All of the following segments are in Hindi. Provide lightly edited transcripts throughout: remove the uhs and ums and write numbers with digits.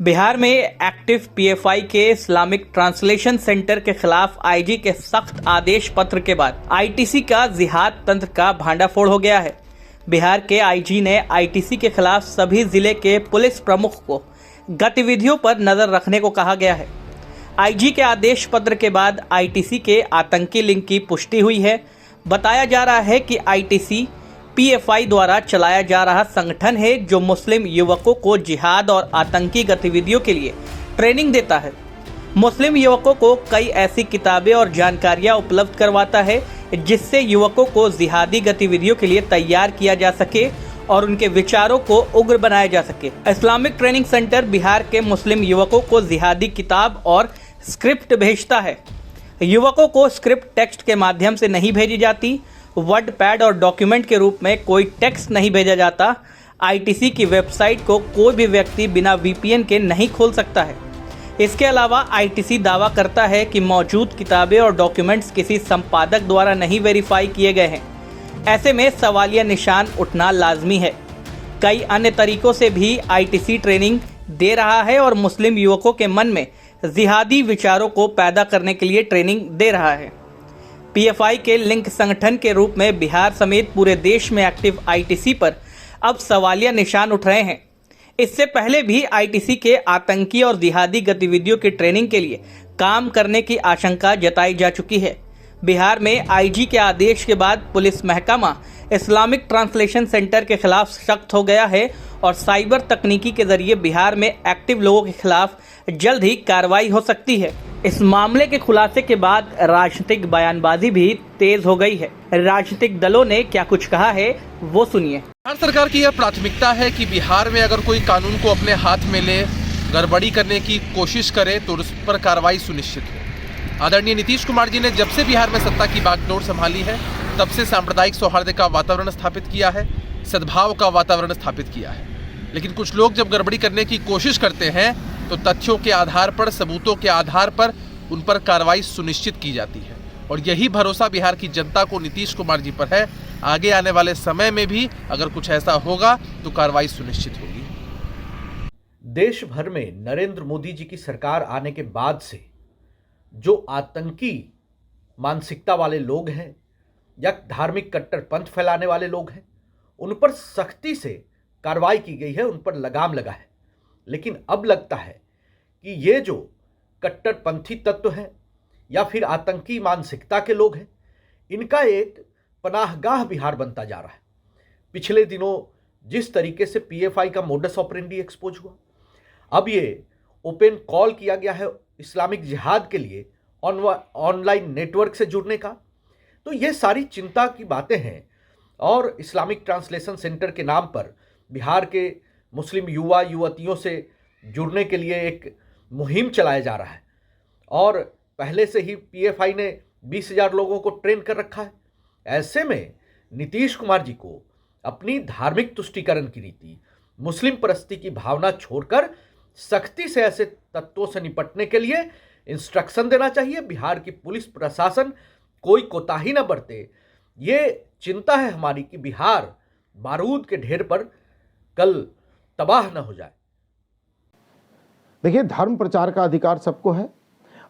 बिहार में एक्टिव पीएफआई के इस्लामिक ट्रांसलेशन सेंटर के खिलाफ आईजी के सख्त आदेश पत्र के बाद आईटीसी का जिहाद तंत्र का भांडाफोड़ हो गया है। बिहार के आईजी ने आईटीसी के खिलाफ सभी जिले के पुलिस प्रमुख को गतिविधियों पर नजर रखने को कहा गया है। आईजी के आदेश पत्र के बाद आईटीसी के आतंकी लिंक की पुष्टि हुई है। बताया जा रहा है कि आईटीसी पीएफआई द्वारा चलाया जा रहा संगठन है जो मुस्लिम युवकों को जिहाद और आतंकी गतिविधियों के लिए ट्रेनिंग देता है। मुस्लिम युवकों को कई ऐसी किताबें और जानकारियां उपलब्ध करवाता है जिससे युवकों को जिहादी गतिविधियों के लिए तैयार किया जा सके और उनके विचारों को उग्र बनाया जा सके। इस्लामिक ट्रेनिंग सेंटर बिहार के मुस्लिम युवकों को जिहादी किताब और स्क्रिप्ट भेजता है। युवकों को स्क्रिप्ट टेक्स्ट के माध्यम से नहीं भेजी जाती। वर्ड पैड और डॉक्यूमेंट के रूप में कोई टेक्स्ट नहीं भेजा जाता। आईटीसी की वेबसाइट को कोई भी व्यक्ति बिना वीपीएन के नहीं खोल सकता है। इसके अलावा आईटीसी दावा करता है कि मौजूद किताबें और डॉक्यूमेंट्स किसी संपादक द्वारा नहीं वेरीफाई किए गए हैं। ऐसे में सवालिया निशान उठना लाजमी है। कई अन्य तरीकों से भी आईटीसी ट्रेनिंग दे रहा है और मुस्लिम युवकों के मन में जिहादी विचारों को पैदा करने के लिए ट्रेनिंग दे रहा है। पीएफआई के लिंक संगठन के रूप में बिहार समेत पूरे देश में एक्टिव आईटीसी पर अब सवालिया निशान उठ रहे हैं। इससे पहले भी आईटीसी के आतंकी और जिहादी गतिविधियों की ट्रेनिंग के लिए काम करने की आशंका जताई जा चुकी है। बिहार में आईजी के आदेश के बाद पुलिस महकमा इस्लामिक ट्रांसलेशन सेंटर के खिलाफ सख्त हो गया है और साइबर तकनीकी के जरिए बिहार में एक्टिव लोगों के खिलाफ जल्द ही कार्रवाई हो सकती है। इस मामले के खुलासे के बाद राजनीतिक बयानबाजी भी तेज हो गई है। राजनीतिक दलों ने क्या कुछ कहा है वो सुनिए। बिहार सरकार की यह प्राथमिकता है कि बिहार में अगर कोई कानून को अपने हाथ में ले, गड़बड़ी करने की कोशिश करे तो उस पर कार्रवाई सुनिश्चित हो। आदरणीय नीतीश कुमार जी ने जब से बिहार में सत्ता की बागडोर संभाली है तब से सांप्रदायिक सौहार्द का वातावरण स्थापित किया है, सद्भाव का वातावरण स्थापित किया है। लेकिन कुछ लोग जब गड़बड़ी करने की कोशिश करते हैं तो तथ्यों के आधार पर, सबूतों के आधार पर उन पर कार्रवाई सुनिश्चित की जाती है और यही भरोसा बिहार की जनता को नीतीश कुमार जी पर है। आगे आने वाले समय में भी अगर कुछ ऐसा होगा तो कार्रवाई सुनिश्चित होगी। देश भर में नरेंद्र मोदी जी की सरकार आने के बाद से जो आतंकी मानसिकता वाले लोग हैं या धार्मिक कट्टरपंथ फैलाने वाले लोग हैं, उन पर सख्ती से कार्रवाई की गई है, उन पर लगाम लगा है। लेकिन अब लगता है कि ये जो कट्टरपंथी तत्व हैं या फिर आतंकी मानसिकता के लोग हैं, इनका एक पनाहगाह बिहार बनता जा रहा है। पिछले दिनों जिस तरीके से पीएफआई का मोडस ऑपरेंडी एक्सपोज हुआ, अब ये ओपन कॉल किया गया है इस्लामिक जिहाद के लिए ऑनलाइन नेटवर्क से जुड़ने का। तो ये सारी चिंता की बातें हैं और इस्लामिक ट्रांसलेशन सेंटर के नाम पर बिहार के मुस्लिम युवा युवतियों से जुड़ने के लिए एक मुहिम चलाया जा रहा है और पहले से ही पीएफआई ने 20,000 लोगों को ट्रेन कर रखा है। ऐसे में नीतीश कुमार जी को अपनी धार्मिक तुष्टीकरण की रीति, मुस्लिम परस्ती की भावना छोड़कर सख्ती से ऐसे तत्वों से निपटने के लिए इंस्ट्रक्शन देना चाहिए। बिहार की पुलिस प्रशासन कोई कोताही न बरते। ये चिंता है हमारी कि बिहार बारूद के ढेर पर कल तबाह न हो जाए। देखिए, धर्म प्रचार का अधिकार सबको है।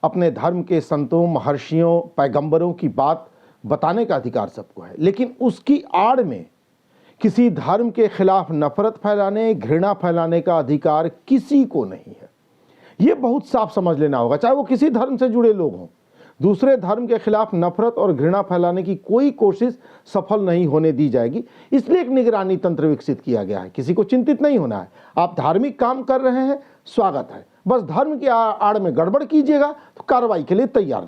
अपने धर्म के संतों, महर्षियों, पैगंबरों की बात बताने का अधिकार सबको है। लेकिन उसकी आड़ में किसी धर्म के खिलाफ नफरत फैलाने, घृणा फैलाने का अधिकार किसी को नहीं है। ये बहुत साफ समझ लेना होगा। चाहे वो किसी धर्म से जुड़े लोग हों, दूसरे धर्म के खिलाफ नफरत और घृणा फैलाने की कोई कोशिश सफल नहीं होने दी जाएगी। इसलिए एक निगरानी तंत्र विकसित किया गया है। किसी को चिंतित नहीं होना है। आप धार्मिक काम कर रहे हैं, स्वागत है। बस धर्म के आड़ में गड़बड़ कीजिएगा तो कार्रवाई के लिए तैयार